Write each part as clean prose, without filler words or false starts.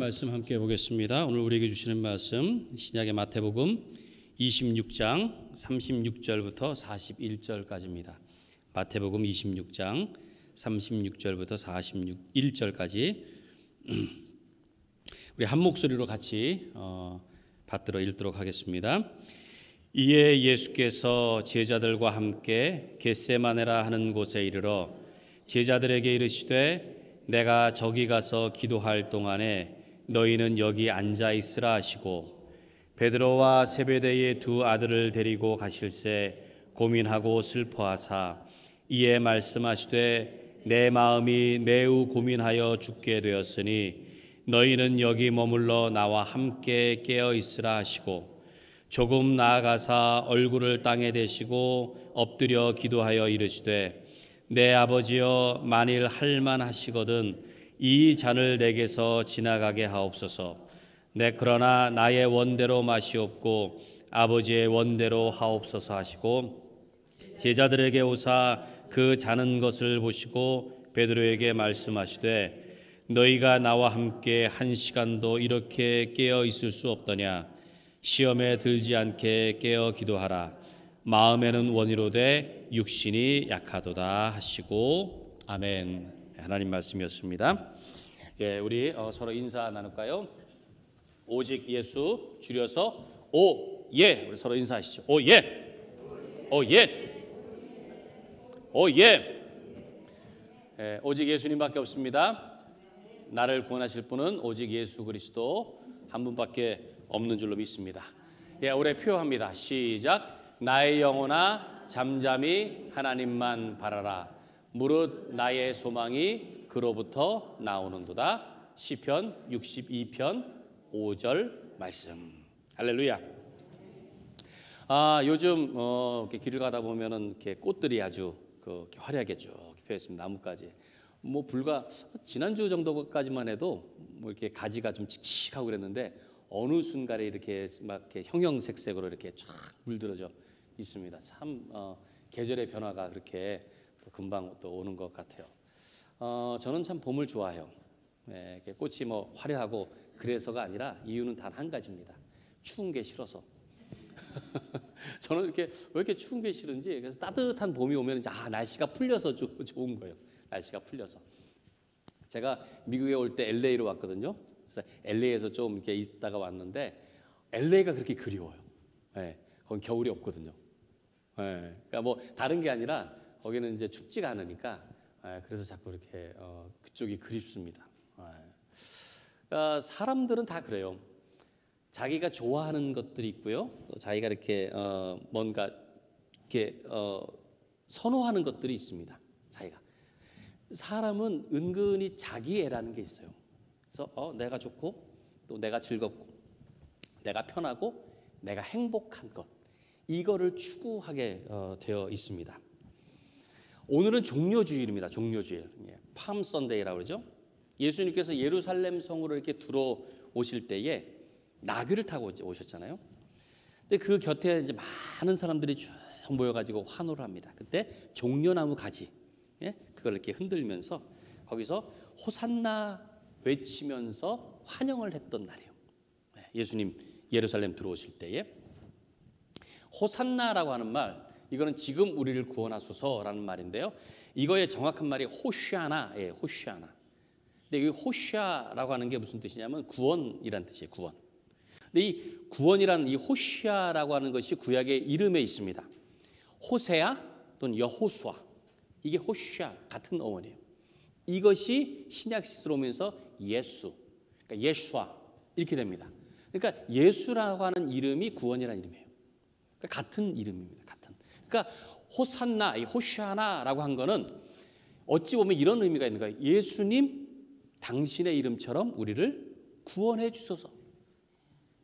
말씀 함께 보겠습니다. 오늘 우리에게 주시는 말씀 신약의 마태복음 26장 36절부터 41절까지입니다. 마태복음 26장 36절부터 41절까지 우리 한 목소리로 같이 받들어 읽도록 하겠습니다. 이에 예수께서 제자들과 함께 겟세마네라 하는 곳에 이르러 제자들에게 이르시되 내가 저기 가서 기도할 동안에 너희는 여기 앉아 있으라 하시고 베드로와 세베대의 두 아들을 데리고 가실새 고민하고 슬퍼하사 이에 말씀하시되 내 마음이 매우 고민하여 죽게 되었으니 너희는 여기 머물러 나와 함께 깨어 있으라 하시고 조금 나아가사 얼굴을 땅에 대시고 엎드려 기도하여 이르시되 내 아버지여 만일 할만하시거든 이 잔을 내게서 지나가게 하옵소서. 그러나 나의 원대로 마시옵고 아버지의 원대로 하옵소서 하시고 제자들에게 오사 그 자는 것을 보시고 베드로에게 말씀하시되 너희가 나와 함께 한 시간도 이렇게 깨어 있을 수 없더냐. 시험에 들지 않게 깨어 기도하라. 마음에는 원이로되 육신이 약하도다 하시고 아멘. 하나님 말씀이었습니다. 우리 서로 인사 나눌까요? 오직 예수 줄여서 오예. 우리 서로 인사하시죠. 오예. 오예. 오예. 오직 예수님밖에 없습니다. 나를 구원하실 분은 오직 예수 그리스도 한 분밖에 없는 줄로 믿습니다. 올해 표합니다. 시작. 나의 영혼아 잠잠히 하나님만 바라라. 무릇 나의 소망이 그로부터 나오는도다. 시편 62편 5절 말씀. 할렐루야. 요즘 이렇게 길을 가다 보면은 이렇게 꽃들이 아주 이렇게 화려하게 쭉 펴 있습니다. 나뭇가지. 불과 지난주 정도까지만 해도 이렇게 가지가 좀 칙칙하고 그랬는데 어느 순간에 이렇게 막 이렇게 형형색색으로 이렇게 쫙 물들어져 있습니다. 참 계절의 변화가 그렇게 금방 또 오는 것 같아요. 저는 참 봄을 좋아해요. 꽃이 화려하고 그래서가 아니라 이유는 단 한 가지입니다. 추운 게 싫어서. 저는 왜 이렇게 추운 게 싫은지 그래서 따뜻한 봄이 오면 날씨가 풀려서 좋은 거예요. 날씨가 풀려서. 제가 미국에 올 때 LA로 왔거든요. 그래서 LA에서 좀 이렇게 있다가 왔는데 LA가 그렇게 그리워요. 거긴 겨울이 없거든요. 그러니까 다른 게 아니라 거기는 이제 춥지가 않으니까 그래서 자꾸 이렇게 그쪽이 그립습니다. 그러니까 사람들은 다 그래요. 자기가 좋아하는 것들이 있고요. 또 자기가 이렇게 뭔가 이렇게 선호하는 것들이 있습니다. 자기가 사람은 은근히 자기애라는 게 있어요. 그래서 내가 좋고 또 내가 즐겁고 내가 편하고 내가 행복한 것 이거를 추구하게 되어 있습니다. 오늘은 종려주일입니다. 종려주일. 팜 선데이라고 그러죠. 예수님께서 예루살렘 성으로 이렇게 들어오실 때에 나귀를 타고 오셨잖아요. 근데 그 곁에 이제 많은 사람들이 쭉 모여가지고 환호를 합니다. 그때 종려나무 가지, 그걸 이렇게 흔들면서 거기서 호산나 외치면서 환영을 했던 날이에요. 예수님 예루살렘 들어오실 때에 호산나라고 하는 말, 이거는 지금 우리를 구원하소서라는 말인데요. 이거의 정확한 말이 호시아나예요. 호시아나. 근데 이 호시아라고 하는 게 무슨 뜻이냐면 구원이란 뜻이에요. 구원. 근데 이 구원이란 이 호시아라고 하는 것이 구약의 이름에 있습니다. 호세아 또는 여호수아, 이게 호시아 같은 어원이에요. 이것이 신약 시대로 오면서 예수, 그러니까 예수아 이렇게 됩니다. 그러니까 예수라고 하는 이름이 구원이라는 이름이에요. 그러니까 같은 이름입니다. 같은. 그러니까 호산나, 이 호시아나라고 한 거는 어찌 보면 이런 의미가 있는 거예요. 예수님, 당신의 이름처럼 우리를 구원해 주소서.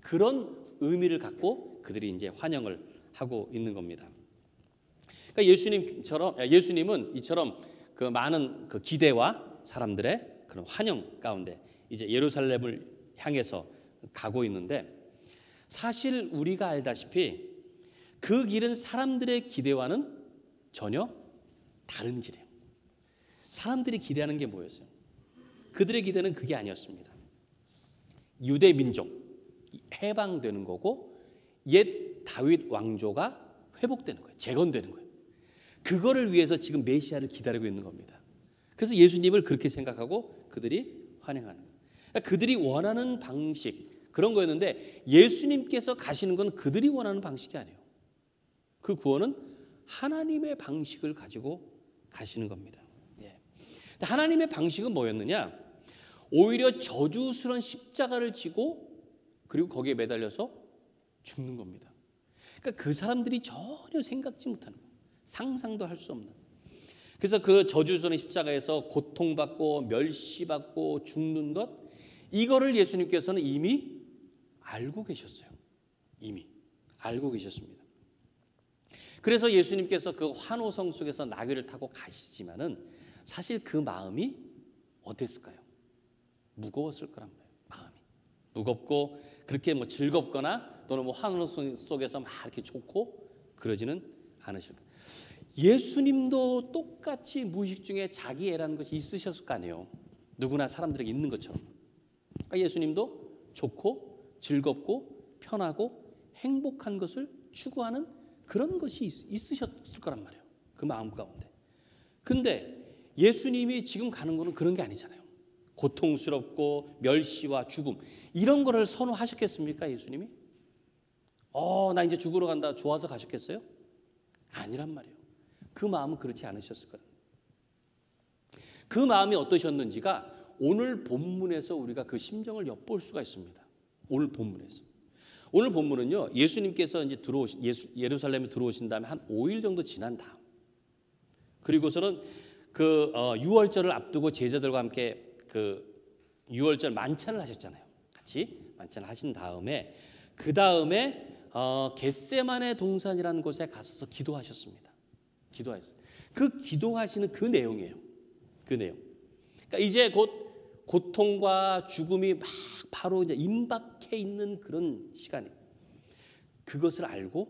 그런 의미를 갖고 그들이 이제 환영을 하고 있는 겁니다. 그러니까 예수님은 이처럼 그 많은 그 기대와 사람들의 그런 환영 가운데 이제 예루살렘을 향해서 가고 있는데 사실 우리가 알다시피 그 길은 사람들의 기대와는 전혀 다른 길이에요. 사람들이 기대하는 게 뭐였어요? 그들의 기대는 그게 아니었습니다. 유대 민족 해방되는 거고 옛 다윗 왕조가 회복되는 거예요. 재건되는 거예요. 그거를 위해서 지금 메시아를 기다리고 있는 겁니다. 그래서 예수님을 그렇게 생각하고 그들이 환영하는 거예요. 그러니까 그들이 원하는 방식 그런 거였는데 예수님께서 가시는 건 그들이 원하는 방식이 아니에요. 그 구원은 하나님의 방식을 가지고 가시는 겁니다. 예. 하나님의 방식은 뭐였느냐? 오히려 저주스러운 십자가를 지고 그리고 거기에 매달려서 죽는 겁니다. 그러니까 그 사람들이 전혀 생각지 못하는 거예요. 상상도 할 수 없는. 그래서 그 저주스러운 십자가에서 고통받고 멸시받고 죽는 것 이거를 예수님께서는 이미 알고 계셨어요. 이미 알고 계셨습니다. 그래서 예수님께서 그 환호성 속에서 나귀를 타고 가시지만은 사실 그 마음이 어땠을까요? 무거웠을 거란 말이에요. 마음이 무겁고 그렇게 뭐 즐겁거나 또는 뭐 환호성 속에서 막 이렇게 좋고 그러지는 않으실 거예요. 예수님도 똑같이 무의식 중에 자기 애라는 것이 있으셨을 거 아니에요. 누구나 사람들에게 있는 것처럼. 예수님도 좋고 즐겁고 편하고 행복한 것을 추구하는 그런 것이 있으셨을 거란 말이에요. 그 마음 가운데. 근데 예수님이 지금 가는 거는 그런 게 아니잖아요. 고통스럽고 멸시와 죽음 이런 거를 선호하셨겠습니까? 예수님이? 나 이제 죽으러 간다 좋아서 가셨겠어요? 아니란 말이에요. 그 마음은 그렇지 않으셨을 거예요. 그 마음이 어떠셨는지가 오늘 본문에서 우리가 그 심정을 엿볼 수가 있습니다. 오늘 본문에서. 오늘 본문은요. 예수님께서 이제 예루살렘에 들어오신 다음에 한 5일 정도 지난 다음 그리고서는 그 유월절을 앞두고 제자들과 함께 그 유월절 만찬을 하셨잖아요. 같이 만찬을 하신 다음에 그 다음에 겟세마네 동산이라는 곳에 가셔서 기도하셨습니다. 기도하셨어요. 그 기도하시는 그 내용이에요. 그 내용. 그러니까 이제 곧 고통과 죽음이 막 바로 이제 임박해 있는 그런 시간이에요. 그것을 알고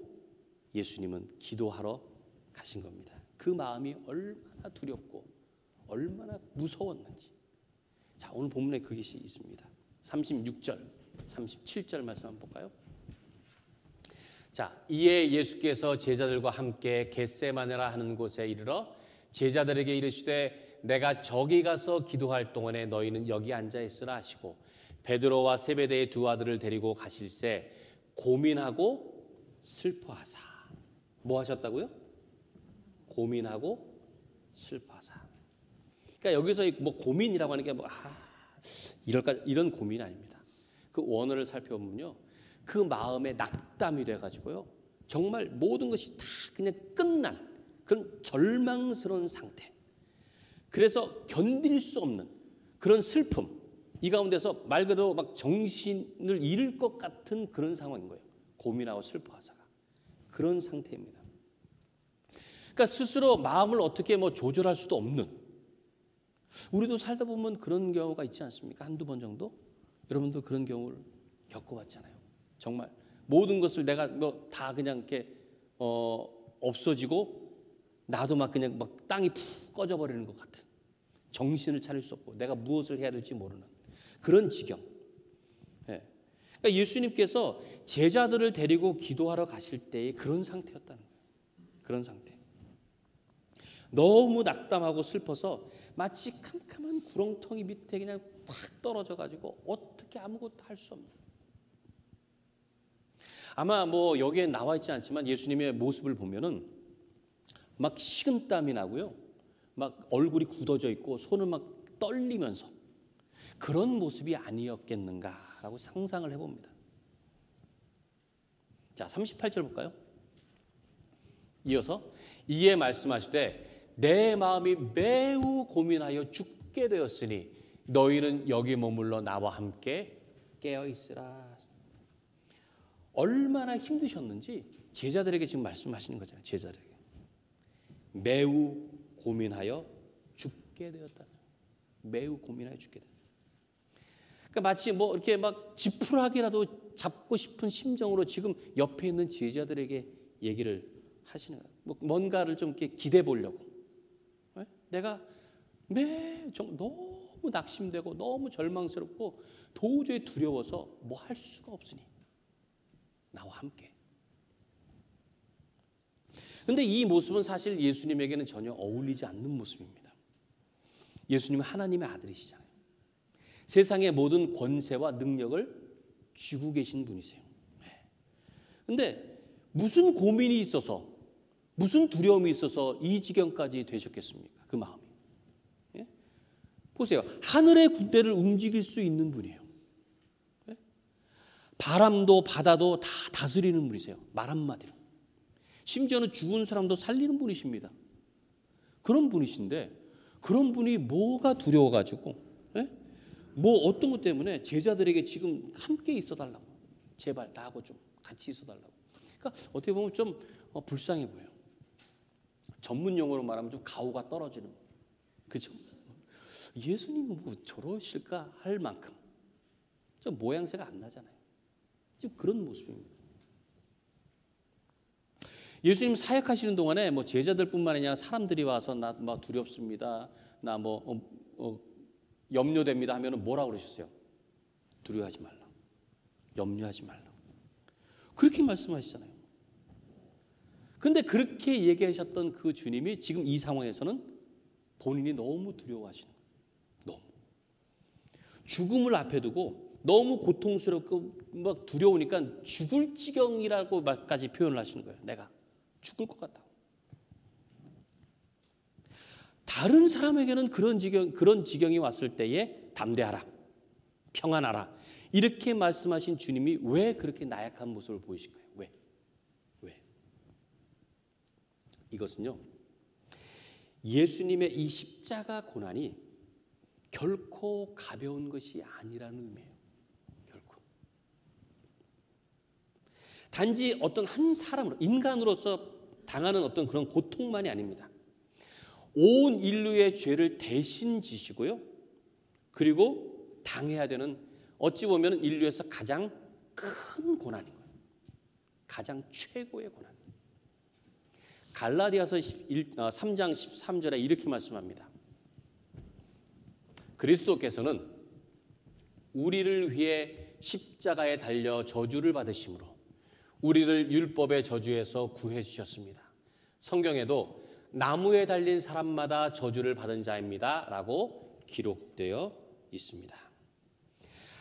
예수님은 기도하러 가신 겁니다. 그 마음이 얼마나 두렵고 얼마나 무서웠는지. 자, 오늘 본문에 그것이 있습니다. 36절, 37절 말씀 한번 볼까요? 자, 이에 예수께서 제자들과 함께 겟세마네라 하는 곳에 이르러 제자들에게 이르시되 내가 저기 가서 기도할 동안에 너희는 여기 앉아 있으라 하시고 베드로와 세베대의 두 아들을 데리고 가실새 고민하고 슬퍼하사. 뭐 하셨다고요? 고민하고 슬퍼하사. 그러니까 여기서 뭐 고민이라고 하는 게 뭐 이럴까 이런 고민이 아닙니다. 그 원어를 살펴보면요. 그 마음에 낙담이 돼가지고요. 정말 모든 것이 다 그냥 끝난 그런 절망스러운 상태. 그래서 견딜 수 없는 그런 슬픔. 이 가운데서 말 그대로 막 정신을 잃을 것 같은 그런 상황인 거예요. 고민하고 슬퍼하사가. 그런 상태입니다. 그러니까 스스로 마음을 어떻게 뭐 조절할 수도 없는. 우리도 살다 보면 그런 경우가 있지 않습니까? 한두 번 정도? 여러분도 그런 경우를 겪어봤잖아요. 정말 모든 것을 내가 뭐 다 그냥 이렇게 없어지고 나도 막 그냥 막 땅이 푹 꺼져버리는 것 같은 정신을 차릴 수 없고 내가 무엇을 해야 될지 모르는 그런 지경. 예. 그러니까 예수님께서 제자들을 데리고 기도하러 가실 때의 그런 상태였다는 거예요. 그런 상태. 너무 낙담하고 슬퍼서 마치 캄캄한 구렁텅이 밑에 그냥 탁 떨어져 가지고 어떻게 아무것도 할 수 없는. 아마 뭐 여기에 나와 있지 않지만 예수님의 모습을 보면은 막 식은땀이 나고요. 막 얼굴이 굳어져 있고 손을 막 떨리면서 그런 모습이 아니었겠는가라고 상상을 해봅니다. 자, 38절 볼까요? 이어서 이에 말씀하시되 내 마음이 매우 고민하여 죽게 되었으니 너희는 여기 머물러 나와 함께 깨어 있으라. 얼마나 힘드셨는지 제자들에게 지금 말씀하시는 거잖아요. 제자들에게. 매우 고민하여 죽게 되었다. 매우 고민하여 죽게 되었다. 그러니까 마치 뭐 이렇게 막 지푸라기라도 잡고 싶은 심정으로 지금 옆에 있는 제자들에게 얘기를 하시는 거예요. 뭐 뭔가를 좀 이렇게 기대 보려고. 내가 너무 너무 낙심되고 너무 절망스럽고 도저히 두려워서 뭐 할 수가 없으니 나와 함께. 그런데 이 모습은 사실 예수님에게는 전혀 어울리지 않는 모습입니다. 예수님은 하나님의 아들이시잖아요. 세상의 모든 권세와 능력을 쥐고 계신 분이세요. 그런데 무슨 고민이 있어서, 무슨 두려움이 있어서 이 지경까지 되셨겠습니까? 그 마음이. 예? 보세요. 하늘의 군대를 움직일 수 있는 분이에요. 예? 바람도 바다도 다 다스리는 분이세요. 말 한마디로. 심지어는 죽은 사람도 살리는 분이십니다. 그런 분이신데 그런 분이 뭐가 두려워가지고, 예? 뭐 어떤 것 때문에 제자들에게 지금 함께 있어달라고, 제발 나하고 좀 같이 있어달라고. 그러니까 어떻게 보면 좀 불쌍해 보여요. 전문 용어로 말하면 좀 가오가 떨어지는, 그죠? 예수님은 뭐 저러실까 할 만큼 좀 모양새가 안 나잖아요. 지금 그런 모습입니다. 예수님 사역하시는 동안에 뭐 제자들뿐만 아니라 사람들이 와서 나 뭐 두렵습니다, 나 뭐 염려됩니다 하면은 뭐라 그러셨어요? 두려워하지 말라, 염려하지 말라, 그렇게 말씀하시잖아요. 그런데 그렇게 얘기하셨던 그 주님이 지금 이 상황에서는 본인이 너무 두려워하시는 거예요. 너무 죽음을 앞에 두고 너무 고통스럽고 막 두려우니까 죽을 지경이라고까지 표현을 하시는 거예요. 내가 죽을 것 같다. 다른 사람에게는 그런 지경이 왔을 때에 담대하라, 평안하라, 이렇게 말씀하신 주님이 왜 그렇게 나약한 모습을 보이실까요? 왜? 이것은요, 예수님의 이 십자가 고난이 결코 가벼운 것이 아니라는 의미예요. 결코. 단지 어떤 한 사람으로, 인간으로서 당하는 어떤 그런 고통만이 아닙니다. 온 인류의 죄를 대신 지시고요, 그리고 당해야 되는, 어찌 보면 인류에서 가장 큰 고난인 거예요. 가장 최고의 고난. 갈라디아서 3장 13절에 이렇게 말씀합니다. 그리스도께서는 우리를 위해 십자가에 달려 저주를 받으심으로 우리를 율법의 저주에서 구해 주셨습니다. 성경에도 나무에 달린 사람마다 저주를 받은 자입니다 라고 기록되어 있습니다.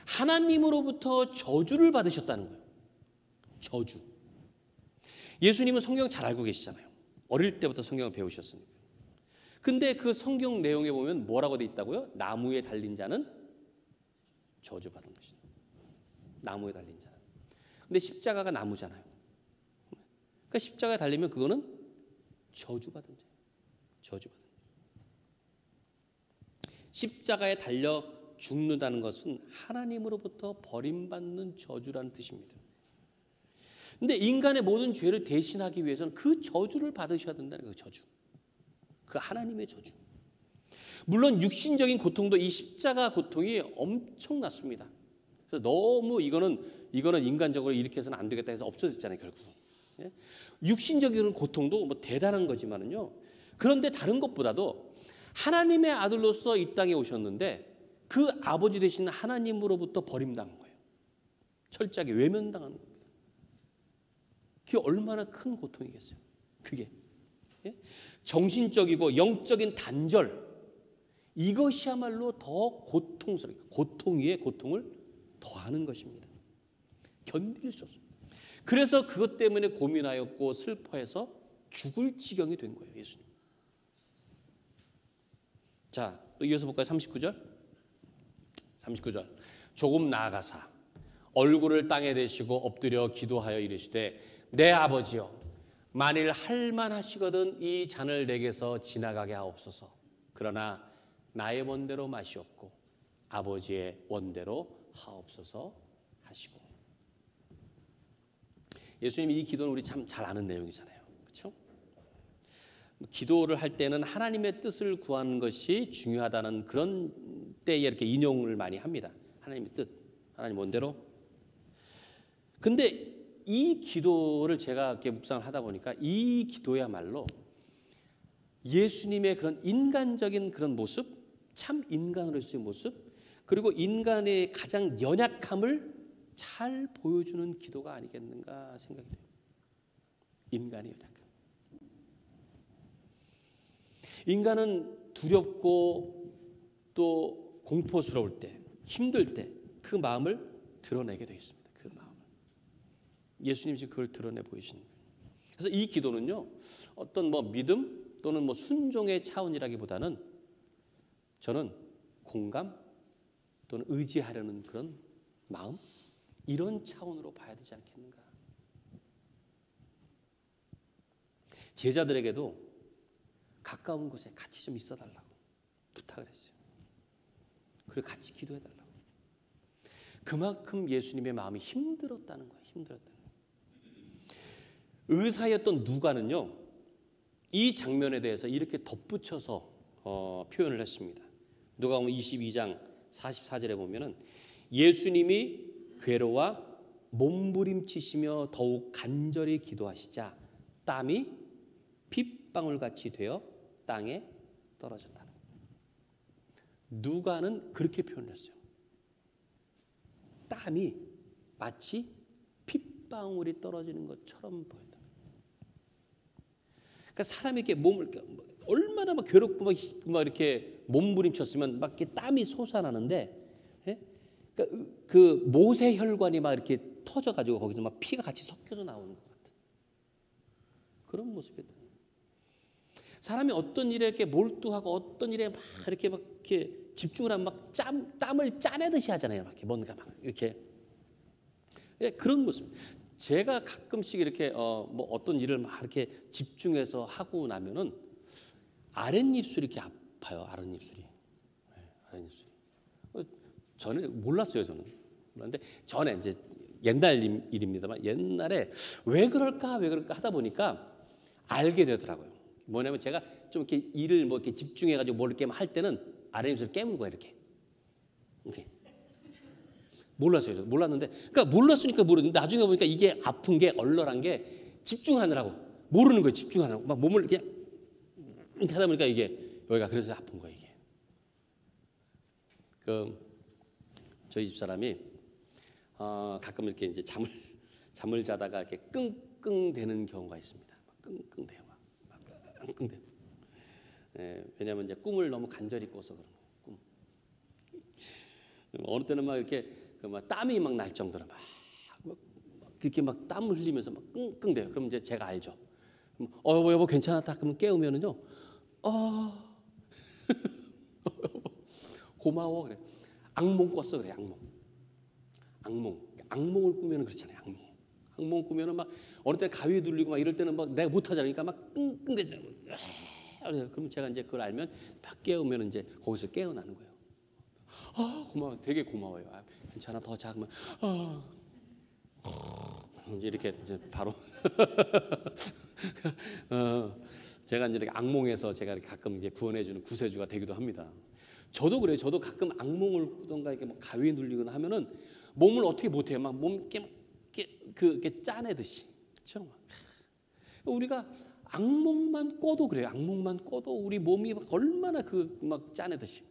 하나님으로부터 저주를 받으셨다는 거예요. 저주. 예수님은 성경 잘 알고 계시잖아요. 어릴 때부터 성경을 배우셨으니까. 근데 그 성경 내용에 보면 뭐라고 돼 있다고요? 나무에 달린 자는 저주받은 것이다. 나무에 달린 자는. 근데 십자가가 나무잖아요. 그러니까 십자가에 달리면 그거는 저주받은 자예요. 저주받은 자. 십자가에 달려 죽는다는 것은 하나님으로부터 버림받는 저주라는 뜻입니다. 근데 인간의 모든 죄를 대신하기 위해서는 그 저주를 받으셔야 된다는 거예요. 저주. 그 하나님의 저주. 물론 육신적인 고통도 이 십자가 고통이 엄청났습니다. 그래서 너무 이거는 인간적으로 이렇게 해서는 안 되겠다 해서 없어졌잖아요, 결국은. 예? 육신적인 고통도 뭐 대단한 거지만은요. 그런데 다른 것보다도 하나님의 아들로서 이 땅에 오셨는데 그 아버지 되신 하나님으로부터 버림당한 거예요. 철저하게 외면당하는 겁니다. 그게 얼마나 큰 고통이겠어요. 그게. 예? 정신적이고 영적인 단절, 이것이야말로 더 고통스럽게, 고통 위에 고통을 더하는 것입니다. 견딜 수 없어요. 그래서 그것 때문에 고민하였고 슬퍼해서 죽을 지경이 된 거예요, 예수님. 자, 또 이어서 볼까요? 39절. 조금 나아가사 얼굴을 땅에 대시고 엎드려 기도하여 이르시되 내 아버지여, 만일 할만하시거든 이 잔을 내게서 지나가게 하옵소서. 그러나 나의 원대로 마시옵고 아버지의 원대로 하옵소서 하시고. 예수님 이 기도는 우리 참 잘 아는 내용이잖아요. 그렇죠? 기도를 할 때는 하나님의 뜻을 구하는 것이 중요하다는 그런 때에 이렇게 인용을 많이 합니다. 하나님의 뜻, 하나님 원대로. 근데 이 기도를 제가 이렇게 묵상을 하다 보니까 이 기도야말로 예수님의 그런 인간적인 그런 모습, 참 인간으로서의 모습, 그리고 인간의 가장 연약함을 잘 보여주는 기도가 아니겠는가 생각이 돼요. 인간의 연약함. 인간은 두렵고 또 공포스러울 때, 힘들 때 그 마음을 드러내게 되어 있습니다. 그 마음을. 예수님이 지금 그걸 드러내 보이시는 거예요. 그래서 이 기도는요, 어떤 뭐 믿음 또는 뭐 순종의 차원이라기보다는 저는 공감 또는 의지하려는 그런 마음, 이런 차원으로 봐야 되지 않겠는가. 제자들에게도 가까운 곳에 같이 좀 있어 달라고 부탁을 했어요. 그리고 같이 기도해 달라고. 그만큼 예수님의 마음이 힘들었다는 거예요. 힘들었다는 거예요. 의사였던 누가는요, 이 장면에 대해서 이렇게 덧붙여서 표현을 했습니다. 누가복음 22장 44절에 보면은 예수님이 괴로워 몸부림치시며 더욱 간절히 기도하시자 땀이 핏방울같이 되어 땅에 떨어졌다. 누가는 그렇게 표현을 했어요. 땀이 마치 핏방울이 떨어지는 것처럼 보인다. 그러니까 사람이 이렇게 몸을 얼마나 막 괴롭고 막 이렇게 몸부림쳤으면 막 이렇게 땀이 솟아나는데, 예? 그러니까 그 모세혈관이 막 이렇게 터져가지고 거기서 막 피가 같이 섞여서 나오는 것 같은 그런 모습이다. 사람이 어떤 일에 이렇게 몰두하고 어떤 일에 막 이렇게 집중을 하면 막 땀을 짜내듯이 하잖아요. 막 뭔가 막 이렇게, 예, 그런 모습. 제가 가끔씩 이렇게 뭐 어떤 일을 막 이렇게 집중해서 하고 나면은 아랫입술이 이렇게 아파요. 아랫입술이. 네, 아랫입술이. 저는 몰랐어요. 저는 몰랐는데 전에 이제 옛날 일입니다만 옛날에 왜 그럴까 하다 보니까 알게 되더라고요. 뭐냐면 제가 좀 이렇게 일을 뭐 이렇게 집중해가지고 뭘 이렇게 할 때는 아랫입술을 깨물고 이렇게. 몰랐어요. 저는 몰랐는데, 그러니까 몰랐으니까 모르는데 나중에 보니까 이게 아픈 게 얼얼한 게 집중하느라고 모르는 거예요. 집중하느라고 막 몸을 이렇게 하다 보니까 이게 여기가 그래서 아픈 거예요. 이게. 저희 집 사람이 가끔 이렇게 이제 잠을 자다가 이렇게 끙끙대는 경우가 있습니다. 끙끙대요. 끙끙대. 왜냐하면 이제 꿈을 너무 간절히 꿔서 그런 거예요. 꿈. 어느 때는 막 이렇게 막 땀이 막 날 정도로 막 이렇게 막 땀을 흘리면서 막 끙끙대요. 그럼 이제 제가 알죠. 여보 괜찮았다. 그러면 깨우면은요, 고마워 그래. 악몽 꿨어 그래. 악몽을 꾸면은 그렇잖아요. 악몽 꾸면은 막 어느 때 가위에 눌리고 막 이럴 때는 막 내가 못하잖아요. 그러니까 막 끙끙대잖아요. 그럼 제가 이제 그걸 알면 막 깨우면 이제 거기서 깨어나는 거예요. 고마워, 되게 고마워요. 괜찮아, 더 자. 그러면 이제 이렇게 이제 바로 제가 이제 이렇게 악몽에서 제가 이렇게 가끔 이제 구원해주는 구세주가 되기도 합니다. 저도 그래요. 저도 가끔 악몽을 꾸던가 이렇게 막 가위에 눌리거나 하면은 몸을 어떻게 못해요. 막 몸 이렇게 짜내듯이. 그렇죠? 우리가 악몽만 꿔도 그래요. 악몽만 꿔도 우리 몸이 막 얼마나 막 짜내듯이.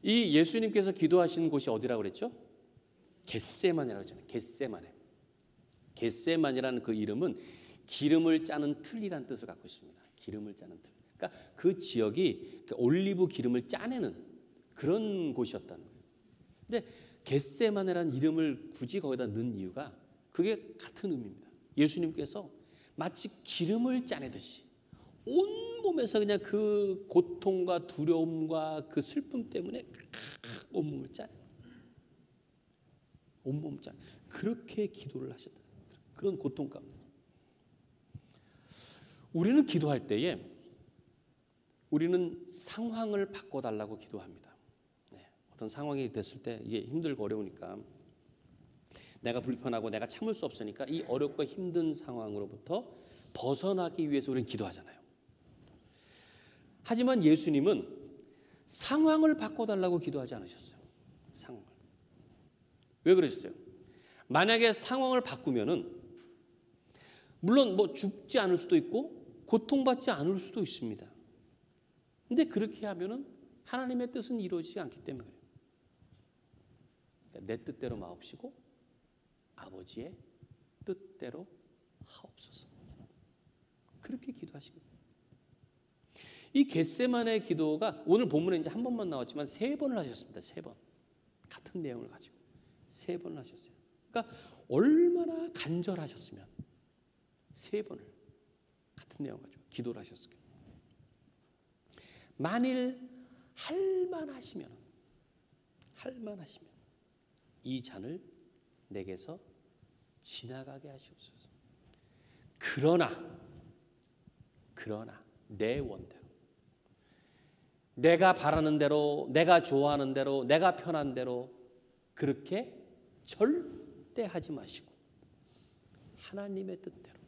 이 예수님께서 기도하시는 곳이 어디라고 그랬죠? 겟세마네라고 했잖아요. 겟세마네라는 그 이름은 기름을 짜는 틀이라는 뜻을 갖고 있습니다. 기름을 짜는 틀. 그러니까 그 지역이 올리브 기름을 짜내는 그런 곳이었다는 거예요. 근데 겟세마네라는 이름을 굳이 거기다 넣은 이유가 그게 같은 의미입니다. 예수님께서 마치 기름을 짜내듯이 온 몸에서 그냥 그 고통과 두려움과 그 슬픔 때문에 온몸을 짜내. 온몸 짜내. 그렇게 기도를 하셨다. 그런 고통 가운데. 우리는 기도할 때에 우리는 상황을 바꿔달라고 기도합니다. 어떤 상황이 됐을 때 이게 힘들고 어려우니까 내가 불편하고 내가 참을 수 없으니까 이 어렵고 힘든 상황으로부터 벗어나기 위해서 우리는 기도하잖아요. 하지만 예수님은 상황을 바꿔달라고 기도하지 않으셨어요. 상황을. 왜 그러셨어요? 만약에 상황을 바꾸면은 물론 뭐 죽지 않을 수도 있고 고통받지 않을 수도 있습니다. 근데 그렇게 하면은 하나님의 뜻은 이루어지지 않기 때문에 그래요. 그러니까 내 뜻대로 마옵시고 아버지의 뜻대로 하옵소서. 그렇게 기도하시고, 이 겟세마네 기도가 오늘 본문에 이제 한 번만 나왔지만 3번을 하셨습니다. 3번. 같은 내용을 가지고 3번을 하셨어요. 그러니까 얼마나 간절하셨으면 3번을 같은 내용을 가지고 기도를 하셨을까요? 만일 할만하시면 이 잔을 내게서 지나가게 하시옵소서. 그러나 내 원대로, 내가 바라는 대로, 내가 좋아하는 대로, 내가 편한 대로 그렇게 절대 하지 마시고 하나님의 뜻대로,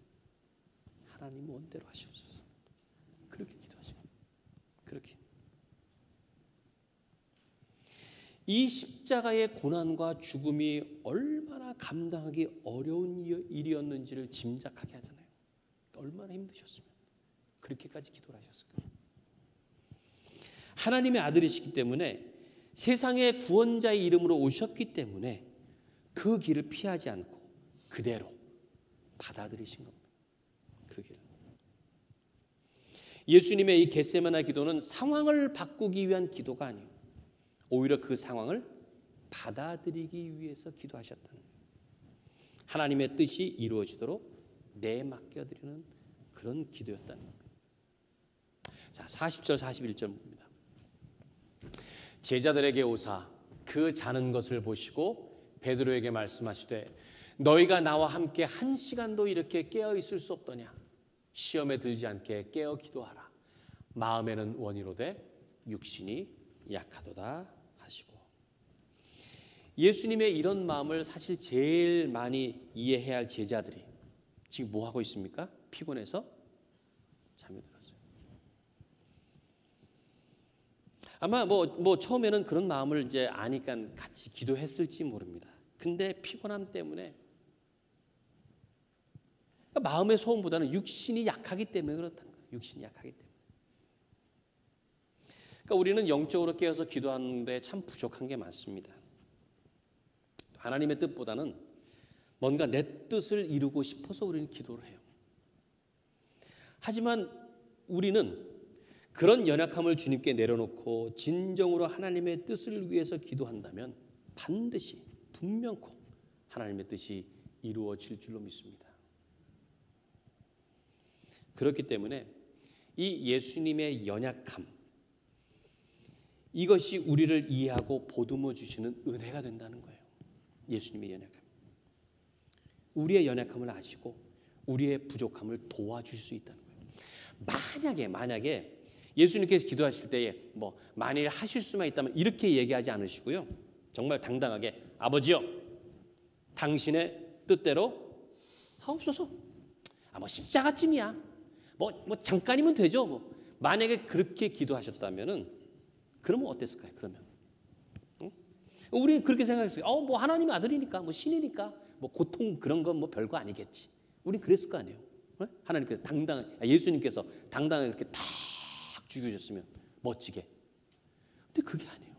하나님 원대로 하시옵소서. 그렇게 기도하시고, 그렇게. 이 십자가의 고난과 죽음이 얼마나 감당하기 어려운 일이었는지를 짐작하게 하잖아요. 얼마나 힘드셨으면 그렇게까지 기도를 하셨을까요? 하나님의 아들이시기 때문에 세상의 구원자의 이름으로 오셨기 때문에 그 길을 피하지 않고 그대로 받아들이신 겁니다. 그 길을. 예수님의 이 겟세마네 기도는 상황을 바꾸기 위한 기도가 아니에요. 오히려 그 상황을 받아들이기 위해서 기도하셨다는 거예요. 하나님의 뜻이 이루어지도록 내맡겨드리는 그런 기도였다는 겁니다. 자, 40절 41절 봅니다. 제자들에게 오사 그 자는 것을 보시고 베드로에게 말씀하시되 너희가 나와 함께 1시간도 이렇게 깨어 있을 수 없더냐. 시험에 들지 않게 깨어 기도하라. 마음에는 원이로되 육신이 약하도다 하시고. 예수님의 이런 마음을 사실 제일 많이 이해해야 할 제자들이 지금 뭐 하고 있습니까? 피곤해서 잠이 들었어요. 아마 뭐 처음에는 그런 마음을 이제 아니까 같이 기도했을지 모릅니다. 근데 피곤함 때문에, 그러니까 마음의 소원보다는 육신이 약하기 때문에 그렇다는 거예요. 육신이 약하기 때문에. 그러니까 우리는 영적으로 깨어서 기도하는데 참 부족한 게 많습니다. 하나님의 뜻보다는 뭔가 내 뜻을 이루고 싶어서 우리는 기도를 해요. 하지만 우리는 그런 연약함을 주님께 내려놓고 진정으로 하나님의 뜻을 위해서 기도한다면 반드시 분명코 하나님의 뜻이 이루어질 줄로 믿습니다. 그렇기 때문에 이 예수님의 연약함, 이것이 우리를 이해하고 보듬어 주시는 은혜가 된다는 거예요. 예수님의 연약함. 우리의 연약함을 아시고 우리의 부족함을 도와줄 수 있다는 거예요. 만약에 예수님께서 기도하실 때에 만일 하실 수만 있다면 이렇게 얘기하지 않으시고요. 정말 당당하게 아버지여 당신의 뜻대로 하옵소서. 십자가쯤이야. 잠깐이면 되죠. 만약에 그렇게 기도하셨다면은 그러면 어땠을까요? 그러면 우리는 그렇게 생각했어요. 하나님의 아들이니까, 신이니까, 고통 그런 건 별거 아니겠지. 우린 그랬을 거 아니에요. 하나님께서 예수님께서 당당하게 이렇게 탁 죽여주셨으면 멋지게. 근데 그게 아니에요.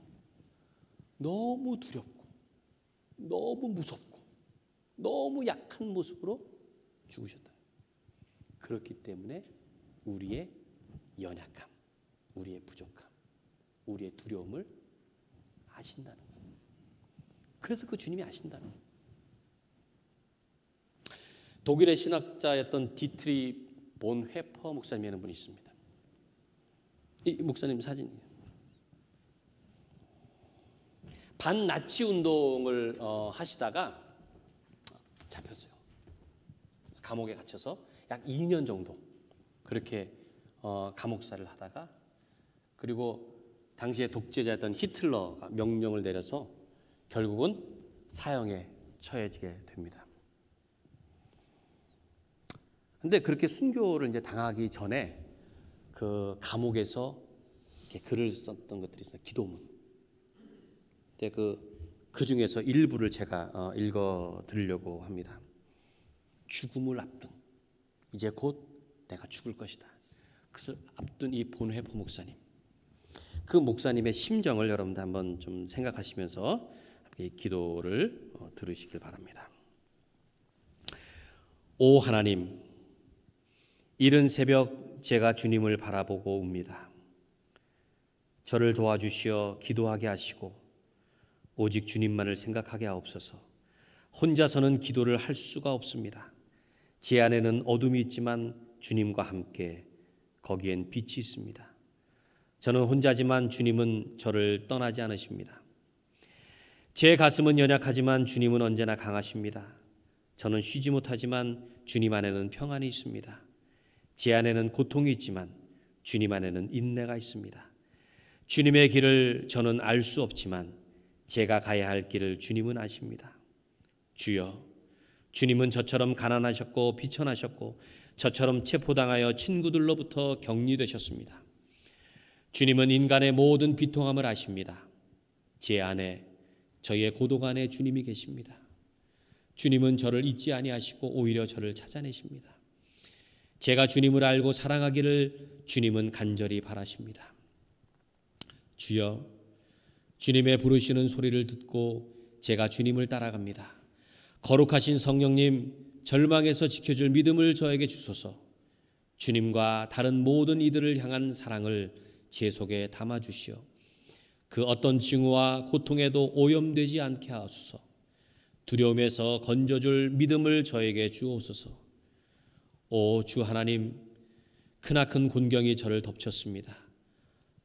너무 두렵고, 너무 무섭고, 너무 약한 모습으로 죽으셨다. 그렇기 때문에 우리의 연약함, 우리의 부족함, 우리의 두려움을 아신다는 거예요. 그래서 그 주님이 아신다는 거예요. 독일의 신학자였던 디트리 본 회퍼 목사님이라는 분이 있습니다. 이 목사님 사진이에요. 반나치 운동을 하시다가 잡혔어요. 그래서 감옥에 갇혀서 약 2년 정도 그렇게 감옥살이를 하다가, 그리고 당시에 독재자였던 히틀러가 명령을 내려서 결국은 사형에 처해지게 됩니다. 근데 그렇게 순교를 이제 당하기 전에 그 감옥에서 이렇게 글을 썼던 것들이 있어요. 기도문. 근데 그 중에서 일부를 제가 읽어 드리려고 합니다. 죽음을 앞둔, 이제 곧 내가 죽을 것이다. 그것을 앞둔 이 본회포 목사님. 그 목사님의 심정을 여러분들 한번 좀 생각하시면서 함께 기도를 들으시길 바랍니다. 오 하나님, 이른 새벽 제가 주님을 바라보고 옵니다. 저를 도와주시어 기도하게 하시고 오직 주님만을 생각하게 하옵소서. 혼자서는 기도를 할 수가 없습니다. 제 안에는 어둠이 있지만 주님과 함께 거기엔 빛이 있습니다. 저는 혼자지만 주님은 저를 떠나지 않으십니다. 제 가슴은 연약하지만 주님은 언제나 강하십니다. 저는 쉬지 못하지만 주님 안에는 평안이 있습니다. 제 안에는 고통이 있지만 주님 안에는 인내가 있습니다. 주님의 길을 저는 알 수 없지만 제가 가야 할 길을 주님은 아십니다. 주여, 주님은 저처럼 가난하셨고 비천하셨고 저처럼 체포당하여 친구들로부터 격리되셨습니다. 주님은 인간의 모든 비통함을 아십니다. 제 안에, 저의 고독 안에 주님이 계십니다. 주님은 저를 잊지 아니하시고 오히려 저를 찾아내십니다. 제가 주님을 알고 사랑하기를 주님은 간절히 바라십니다. 주여, 주님의 부르시는 소리를 듣고 제가 주님을 따라갑니다. 거룩하신 성령님, 절망에서 지켜줄 믿음을 저에게 주소서. 주님과 다른 모든 이들을 향한 사랑을 제 속에 담아주시어 그 어떤 징후와 고통에도 오염되지 않게 하소서. 두려움에서 건져줄 믿음을 저에게 주옵소서. 오 주 하나님, 크나큰 곤경이 저를 덮쳤습니다.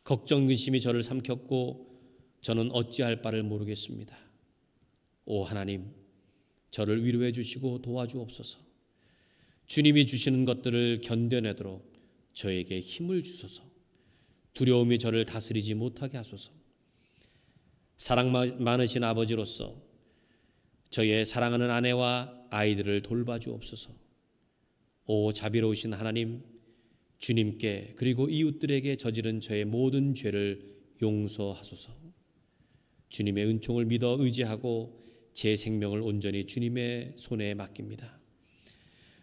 걱정 근심이 저를 삼켰고 저는 어찌할 바를 모르겠습니다. 오 하나님, 저를 위로해 주시고 도와주옵소서. 주님이 주시는 것들을 견뎌내도록 저에게 힘을 주소서. 두려움이 저를 다스리지 못하게 하소서. 사랑 많으신 아버지로서 저의 사랑하는 아내와 아이들을 돌봐주옵소서. 오 자비로우신 하나님, 주님께 그리고 이웃들에게 저지른 저의 모든 죄를 용서하소서. 주님의 은총을 믿어 의지하고 제 생명을 온전히 주님의 손에 맡깁니다.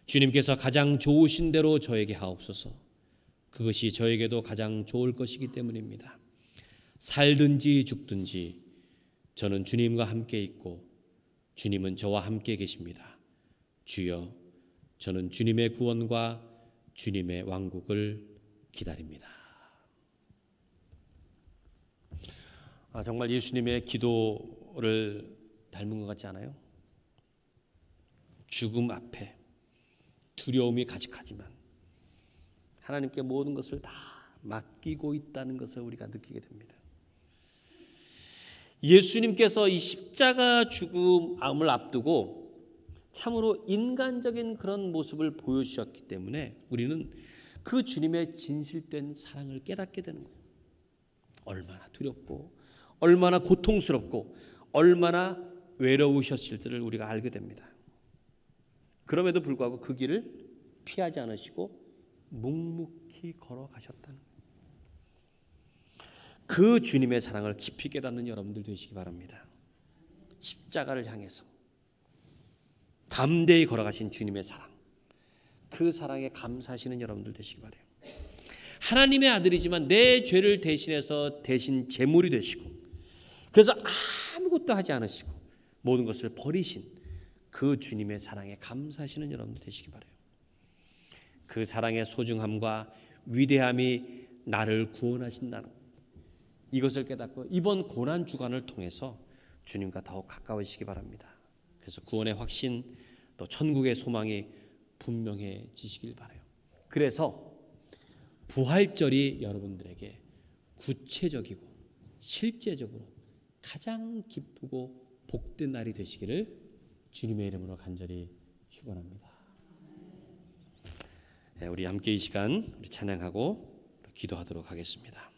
주님께서 가장 좋으신 대로 저에게 하옵소서. 그것이 저에게도 가장 좋을 것이기 때문입니다. 살든지 죽든지 저는 주님과 함께 있고 주님은 저와 함께 계십니다. 주여, 저는 주님의 구원과 주님의 왕국을 기다립니다. 정말 예수님의 기도를 닮은 것 같지 않아요? 죽음 앞에 두려움이 가득하지만 하나님께 모든 것을 다 맡기고 있다는 것을 우리가 느끼게 됩니다. 예수님께서 이 십자가 죽음을 앞두고 참으로 인간적인 그런 모습을 보여주셨기 때문에 우리는 그 주님의 진실된 사랑을 깨닫게 되는 거예요. 얼마나 두렵고 얼마나 고통스럽고 얼마나 외로우셨을지를 우리가 알게 됩니다. 그럼에도 불구하고 그 길을 피하지 않으시고 묵묵히 걸어가셨다는 거예요. 그 주님의 사랑을 깊이 깨닫는 여러분들 되시기 바랍니다. 십자가를 향해서 담대히 걸어가신 주님의 사랑, 그 사랑에 감사하시는 여러분들 되시기 바라요. 하나님의 아들이지만 내 죄를 대신해서 대신 제물이 되시고 그래서 아무것도 하지 않으시고 모든 것을 버리신 그 주님의 사랑에 감사하시는 여러분들 되시기 바라요. 그 사랑의 소중함과 위대함이 나를 구원하신다는 것, 이것을 깨닫고 이번 고난 주간을 통해서 주님과 더욱 가까워지시기 바랍니다. 그래서 구원의 확신 또 천국의 소망이 분명해지시길 바라요. 그래서 부활절이 여러분들에게 구체적이고 실제적으로 가장 기쁘고 복된 날이 되시기를 주님의 이름으로 간절히 축원합니다. 우리 함께 이 시간 우리 찬양하고 기도하도록 하겠습니다.